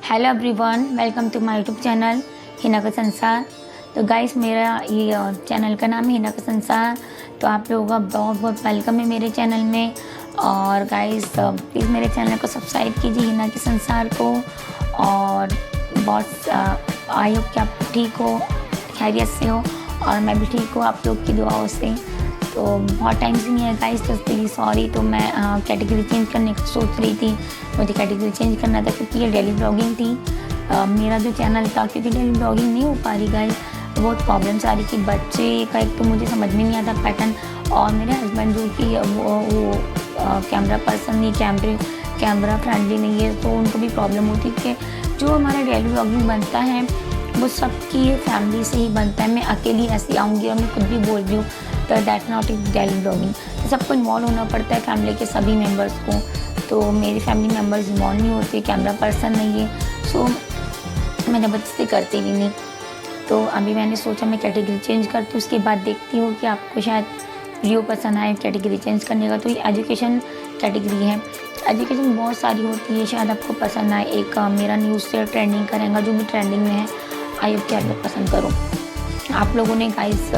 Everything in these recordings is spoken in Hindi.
Hello everyone, welcome to my YouTube channel Hina का संसार। तो गाइस, मेरा ये चैनल का नाम है हिना का संसार। तो आप लोगों का बहुत बहुत वेलकम है मेरे चैनल में। और गाइस, प्लीज़ मेरे चैनल को सब्सक्राइब कीजिए, हिना के संसार को। और बहुत आई होप कि आप ठीक हो, खैरियत से हो, और मैं भी ठीक हूँ आप लोग की दुआओं से। तो बहुत टाइम से नहीं है गाइस, जस्ट रियली सॉरी। तो मैं कैटेगरी चेंज करने का सोच रही थी। मुझे कैटेगरी चेंज करना था क्योंकि ये डेली ब्लॉगिंग थी मेरा जो चैनल था। क्योंकि डेली ब्लॉगिंग नहीं हो पा रही गाइस, बहुत प्रॉब्लम्स आ रही थी। बच्चे का एक तो मुझे समझ में नहीं आता पैटर्न, और मेरे हस्बैंड जो कि वो कैमरा पर्सन नहीं, कैमरा फ्रेंडली नहीं है, तो उनको भी प्रॉब्लम होती है कि जो हमारा डेली ब्लॉगिंग बनता है वो सबकी फैमिली से ही बनता है। मैं अकेली ऐसी आऊँगी, और मैं खुद भी बोल रही हूँ, तो that not is daily blogging. तो सबको इन्वॉल्व होना पड़ता है, फैमिली के सभी मेम्बर्स को। तो मेरी फैमिली मेम्बर्स इन्वॉल्व नहीं होते, कैमरा पर्सन नहीं है, सो मैं ज़बरदस्ती करती भी नहीं। तो अभी मैंने सोचा मैं कैटेगरी चेंज करती हूँ, उसके बाद देखती हूँ कि आपको शायद वीडियो पसंद आए कैटेगरी चेंज करने का। तो ये एजुकेशन कैटेगरी है। एजुकेशन बहुत सारी होती है, शायद आपको पसंद आए। एक मेरा न्यूज़ से ट्रेंडिंग करेंगे, जो भी ट्रेंडिंग में है। आई होप कि आप लोग पसंद करो। आप लोगों ने गाइस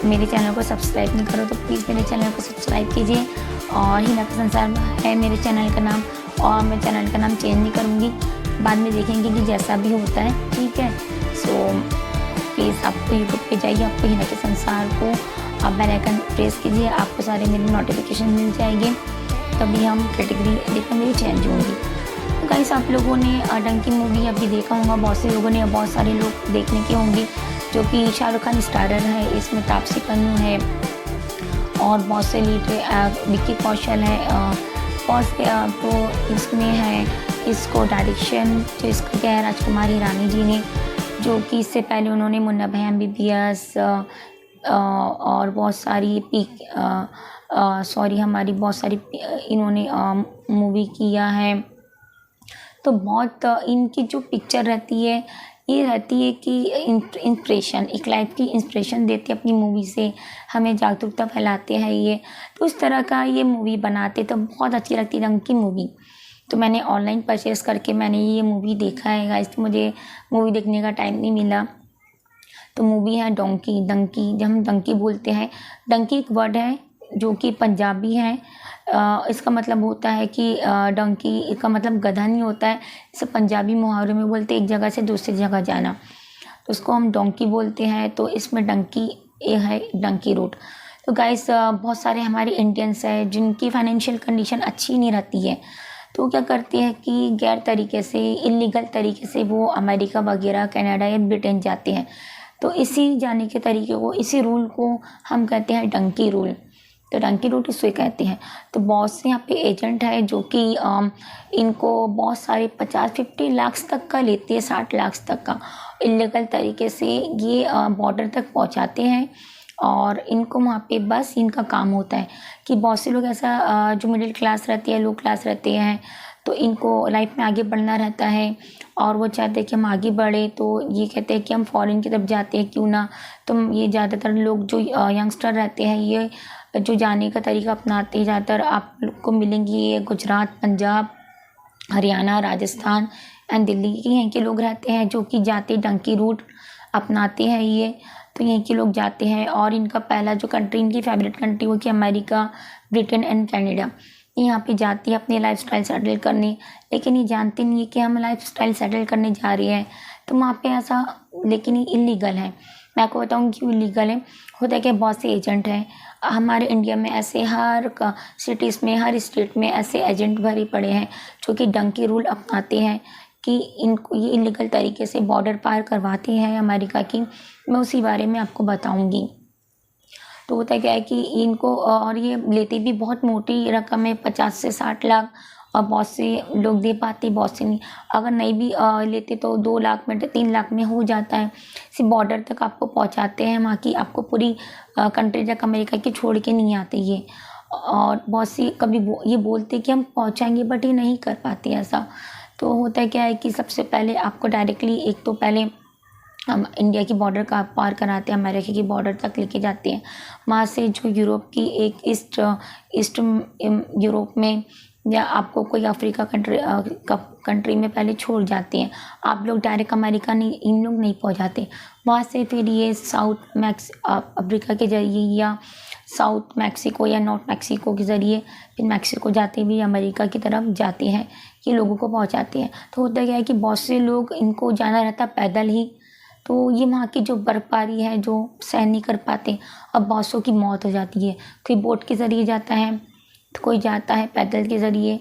मेरे चैनल को सब्सक्राइब नहीं करो तो प्लीज़ मेरे चैनल को सब्सक्राइब कीजिए। और हिना का संसार है मेरे चैनल का नाम, और मैं चैनल का नाम चेंज नहीं करूँगी, बाद में देखेंगे कि जैसा भी होता है, ठीक है। सो प्लीज़ आपको यूट्यूब पे जाइए, आपको हिना के संसार को आप बेल आइकन प्रेस कीजिए, आपको सारे मेरी नोटिफिकेशन मिल जाएंगे, तभी हम कैटेगरी देखना मेरी चेंज होंगी। तो गाइस, आप लोगों ने डंकी मूवी अभी देखा होगा, बहुत से लोगों ने, बहुत सारे लोग देखने के होंगे, जो कि शाहरुख खान स्टारर है। इसमें तापसी पन्नू है और बहुत से लीड, विक्की कौशल है, बहुत से तो इसमें है। इसको डायरेक्शन जो इसका किया है राजकुमार हिरानी जी ने, जो कि इससे पहले उन्होंने मुन्ना भाई MBBS और बहुत सारी हमारी बहुत सारी इन्होंने मूवी किया है। तो बहुत इनकी जो पिक्चर रहती है, ये रहती है कि इंस्पिरेशन, एक लाइफ की इंस्पिरेशन देते अपनी मूवी से, हमें जागरूकता फैलाते हैं ये। तो उस तरह का ये मूवी बनाते, तो बहुत अच्छी लगती है रंग की मूवी। तो मैंने ऑनलाइन परचेज़ करके मैंने ये मूवी देखा है गाइस। तो मुझे मूवी देखने का टाइम नहीं मिला। तो मूवी है डंकी, जब हम डंकी बोलते हैं, डंकी एक वर्ड है जो कि पंजाबी है। इसका मतलब होता है कि डंकी का मतलब गधा नहीं होता है। इसे पंजाबी मुहावरे में बोलते हैं एक जगह से दूसरी जगह जाना, तो उसको हम डोंकी बोलते हैं। तो इसमें डंकी ये है, डंकी रोड। तो गाइस, बहुत सारे हमारे इंडियंस हैं जिनकी फाइनेंशियल कंडीशन अच्छी नहीं रहती है, तो क्या करते हैं कि गैर तरीके से, इलीगल तरीके से वो अमेरिका वगैरह, कनाडा या ब्रिटेन जाते हैं। तो इसी जाने के तरीके को, इसी रूल को हम कहते हैं डंकी रूल। तो डंकी रूल इसे कहते हैं। तो बहुत से यहाँ पे एजेंट है जो कि इनको बहुत सारे 50-50 लाख तक का लेते हैं, 60 लाख तक का इलीगल तरीके से ये बॉर्डर तक पहुँचाते हैं। और इनको वहाँ पे बस इनका काम होता है कि बहुत से लोग ऐसा जो मिडिल क्लास रहती है, लो क्लास रहते हैं, तो इनको लाइफ में आगे बढ़ना रहता है, और वो चाहते हैं कि हम आगे बढ़े। तो ये कहते हैं कि हम फॉरेन की तरफ जाते हैं, क्यों ना। तो ये ज़्यादातर लोग जो यंगस्टर रहते हैं, ये जो जाने का तरीका अपनाते हैं, ज़्यादातर आपको मिलेंगे ये गुजरात, पंजाब, हरियाणा, राजस्थान एंड दिल्ली के यहीं के लोग रहते हैं, जो कि जाते डंकी रूट अपनाते हैं ये। तो यहीं के लोग जाते हैं, और इनका पहला जो कंट्री, इनकी फेवरेट कंट्री वो कि अमेरिका, ब्रिटेन एंड कनाडा। यहाँ पे जाती है अपनी लाइफस्टाइल सेटल करने, लेकिन ये जानते नहीं है कि हम लाइफस्टाइल सेटल करने जा रहे हैं। तो वहाँ पे ऐसा, लेकिन ये इलीगल है। मैं आपको बताऊँ क्यों इलीगल है। होता है कि बहुत से एजेंट हैं हमारे इंडिया में, ऐसे हर सिटीज़ में, हर स्टेट में ऐसे एजेंट भरे पड़े हैं जो कि डंकी रूल अपनाते हैं कि इनको ये इलीगल तरीके से बॉर्डर पार करवाते हैं अमेरिका की। मैं उसी बारे में आपको बताऊंगी। तो होता क्या है कि इनको, और ये लेते भी बहुत मोटी रकम है, 50 से 60 लाख, और बहुत से लोग दे पाते, बहुत से नहीं। अगर नहीं भी लेते तो 2 लाख में, 3 लाख में हो जाता है। सिर्फ बॉर्डर तक आपको पहुंचाते हैं, वहाँ की आपको पूरी कंट्री तक अमेरिका की छोड़ के नहीं आते ये। और बहुत सी कभी ये बोलते कि हम पहुँचाएंगे, बट ये नहीं कर पाते ऐसा। तो होता क्या है कि सबसे पहले आपको डायरेक्टली, एक तो पहले हम इंडिया की बॉर्डर का पार कराते हैं, अमेरिका की बॉर्डर तक लेके जाते हैं। वहाँ से जो यूरोप की एक ईस्ट यूरोप में या आपको कोई अफ्रीका कंट्री में पहले छोड़ जाते हैं, आप लोग डायरेक्ट अमेरिका नहीं, इन लोग नहीं पहुंच जाते। वहाँ से फिर ये अफ्रीका के ज़रिए या साउथ मैक्सिको या नॉर्थ मैक्सिको के ज़रिए फिर मैक्सिको जाते हुए अमेरिका की तरफ जाते हैं, ये लोगों को पहुंचाते हैं। तो होता क्या है कि बहुत से लोग, इनको जाना रहता पैदल ही, तो ये वहाँ की जो बर्फबारी है जो सहन नहीं कर पाते, अब बहुत सौ की मौत हो जाती है। कोई बोट के ज़रिए जाता है, तो कोई जाता है पैदल के ज़रिए,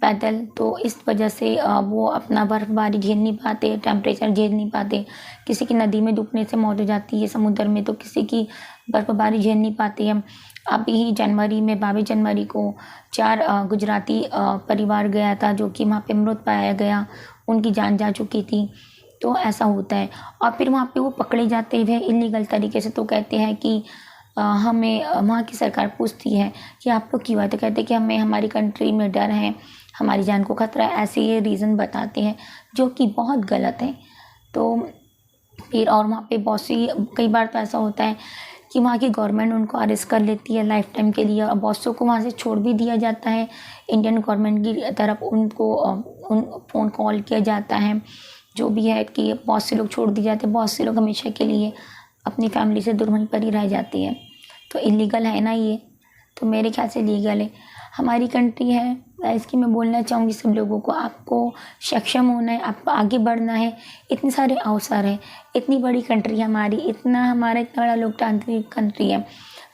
पैदल। तो इस वजह से वो अपना बर्फबारी झेल नहीं पाते, टेम्परेचर झेल नहीं पाते। किसी की नदी में डूबने से मौत हो जाती है, समुद्र में, तो किसी की बर्फबारी झेल नहीं पाती है। अभी ही जनवरी में 22 जनवरी को 4 गुजराती परिवार गया था, जो कि वहाँ पे मृत पाया गया, उनकी जान जा चुकी थी। तो ऐसा होता है। और फिर वहाँ पे वो पकड़े जाते हुए इलीगल तरीके से, तो कहते हैं कि हमें वहाँ की सरकार पूछती है कि आप लोग क्यों आए, तो कहते हैं कि हमें हमारी कंट्री में डर है, हमारी जान को खतरा है, ऐसे ये रीज़न बताते हैं, जो कि बहुत गलत है। तो फिर और वहाँ पे बहुत सी, कई बार तो ऐसा होता है कि वहाँ की गवर्नमेंट उनको अरेस्ट कर लेती है लाइफ टाइम के लिए, और बहुत सौ को वहाँ से छोड़ भी दिया जाता है। इंडियन गवर्नमेंट की तरफ उनको फ़ोन कॉल किया जाता है, जो भी है, कि बहुत से लोग छोड़ दिए जाते हैं, बहुत से लोग हमेशा के लिए अपनी फैमिली से दूर वहीं पर ही रह जाती है। तो इलीगल है ना ये, तो मेरे ख्याल से लीगल है। हमारी कंट्री है, इसकी मैं बोलना चाहूँगी सब लोगों को, आपको सक्षम होना है, आपको आगे बढ़ना है। इतने सारे अवसर हैं, इतनी बड़ी कंट्री है हमारी, इतना बड़ा लोकतांत्रिक कंट्री है।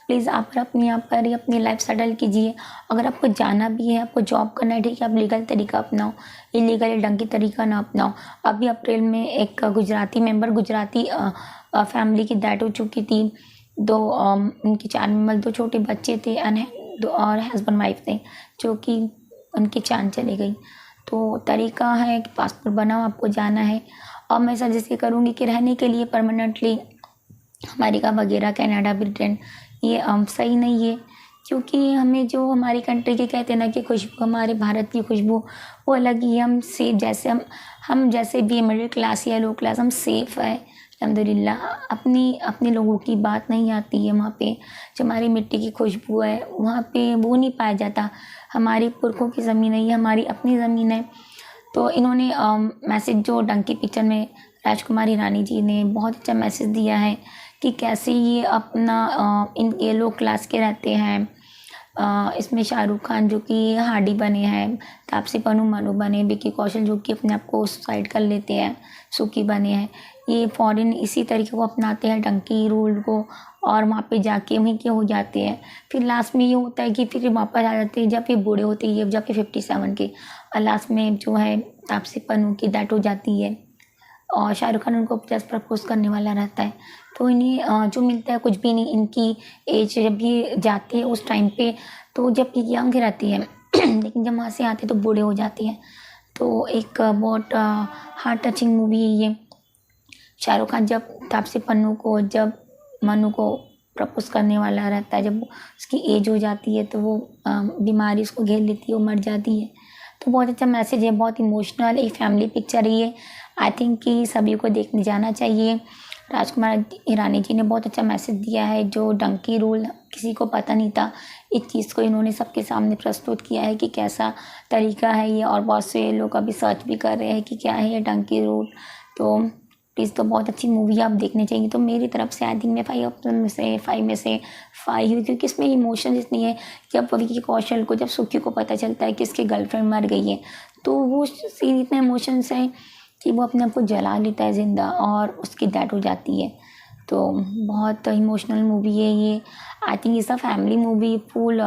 प्लीज़ आप अपने यहाँ पर ही अपनी लाइफ सेटल कीजिए। अगर आपको जाना भी है, आपको जॉब करना है, ठीक है, आप लीगल तरीका अपनाओ, इलीगल डंकी तरीका ना अपनाओ। अभी अप्रैल में एक गुजराती फैमिली की डेथ हो चुकी थी। उनके 4 मेंबर, 2 छोटे बच्चे थे, और हस्बैंड वाइफ थे, जो कि उनकी जान चली गई। तो तरीका है कि पासपोर्ट बनाओ, आपको जाना है। और मैं सजेस्ट ये करूँगी कि रहने के लिए परमानेंटली अमेरिका वगैरह, कनाडा, ब्रिटेन, ये सही नहीं है, क्योंकि हमें जो हमारी कंट्री के कहते हैं ना कि खुशबू, हमारे भारत की खुशबू वो अलग ही है। हम सेफ, जैसे हम जैसे भी मिडिल क्लास या लो क्लास, हम सेफ़ है अल्हम्दुलिल्लाह। अपने लोगों की बात नहीं आती है वहाँ पे। जो हमारी मिट्टी की खुशबू है वहाँ पे वो नहीं पाया जाता। हमारी पुरखों की ज़मीन है, ये हमारी अपनी ज़मीन है। तो इन्होंने मैसेज, जो डंकी पिक्चर में राजकुमार हिरानी जी ने बहुत अच्छा मैसेज दिया है कि कैसे ये अपना ये लो क्लास के रहते हैं। इसमें शाहरुख खान जो कि हार्डी बने हैं, तापसी पन्नू मनु बने, विक्की कौशल जो कि अपने आप को सुसाइड कर लेते हैं, सुखी बने हैं। ये फॉरेन इसी तरीके को अपनाते हैं, डंकी रूल को, और वहाँ पे जाके वहीं के हो जाते हैं। फिर लास्ट में ये होता है कि फिर वापस आ जाते हैं जब ये बूढ़े होते हैं, जब ये 57 के, और लास्ट में जो है तापसी पन्नू की डेथ हो जाती है, और शाहरुख खान उनको जस्ट प्रपोज करने वाला रहता है। तो इन्हें जो मिलता है कुछ भी नहीं। इनकी एज जब ये जाती है उस टाइम पे, तो जब ये यंग रहती है लेकिन जब वहाँ से आते तो बूढ़े हो जाती हैं। तो एक बहुत हार्ट टचिंग मूवी है ये। शाहरुख खान जब तापसी पन्नू को, जब मनु को प्रपोज करने वाला रहता है, जब उसकी एज हो जाती है, तो वो बीमारी उसको घेर लेती है, वो मर जाती है। तो बहुत अच्छा मैसेज है, बहुत इमोशनल एक फैमिली पिक्चर है ये। आई थिंक कि सभी को देखने जाना चाहिए। राजकुमार हिरानी जी ने बहुत अच्छा मैसेज दिया है, जो डंकी रूल किसी को पता नहीं था, इस चीज़ को इन्होंने सबके सामने प्रस्तुत किया है कि कैसा तरीका है ये। और बहुत से लोग अभी सर्च भी कर रहे हैं कि क्या है ये डंकी रूल। तो प्लीज़, तो बहुत अच्छी मूवी आप देखनी चाहिए। तो मेरी तरफ से आई थिंक मैं 5 में से 5 हुई, क्योंकि इसमें इमोशन इतनी है। जब विक्की कौशल को, जब सुखी को पता चलता है कि इसकी गर्लफ्रेंड मर गई है, तो वो सीन इतना इमोशंस है कि वो अपने आप को जला लेता है ज़िंदा, और उसकी डेथ हो जाती है। तो बहुत इमोशनल मूवी है ये। I think it's a family movie, full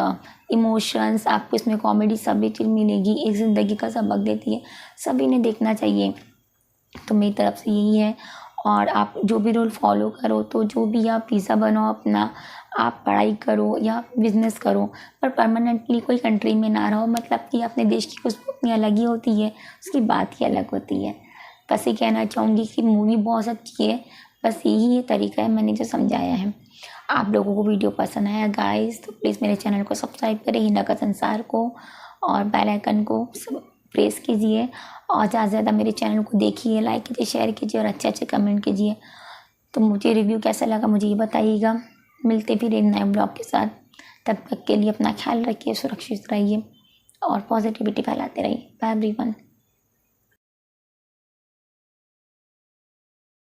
emotions, आपको इसमें कॉमेडी सभी चीज़ मिलेगी, एक ज़िंदगी का सबक देती है, सभी ने देखना चाहिए। तो मेरी तरफ से यही है। और आप जो भी रूल फॉलो करो, तो जो भी आप वीज़ा बनाओ अपना, आप पढ़ाई करो या बिज़नेस करो, पर परमानेंटली कोई कंट्री में ना रहो। मतलब कि अपने देश की खुशबू अपनी अलग ही होती है, उसकी बात ही अलग होती है। बस ये कहना चाहूँगी कि मूवी बहुत अच्छी है। बस यही तरीका है मैंने जो समझाया है। आप लोगों को वीडियो पसंद आया गाइस, तो प्लीज़ मेरे चैनल को सब्सक्राइब करें, हिना का संसार को, और बेल आइकन को सब प्रेस कीजिए, और ज़्यादा से ज़्यादा मेरे चैनल को देखिए, लाइक कीजिए, शेयर कीजिए, और अच्छे कमेंट कीजिए। तो मुझे रिव्यू कैसा लगा मुझे ये बताइएगा। मिलते फिर एक नए ब्लॉग के साथ, तब तक के लिए अपना ख्याल रखिए, सुरक्षित रहिए। और पॉजिटिविटी फैलाते रहिए। Bye everyone.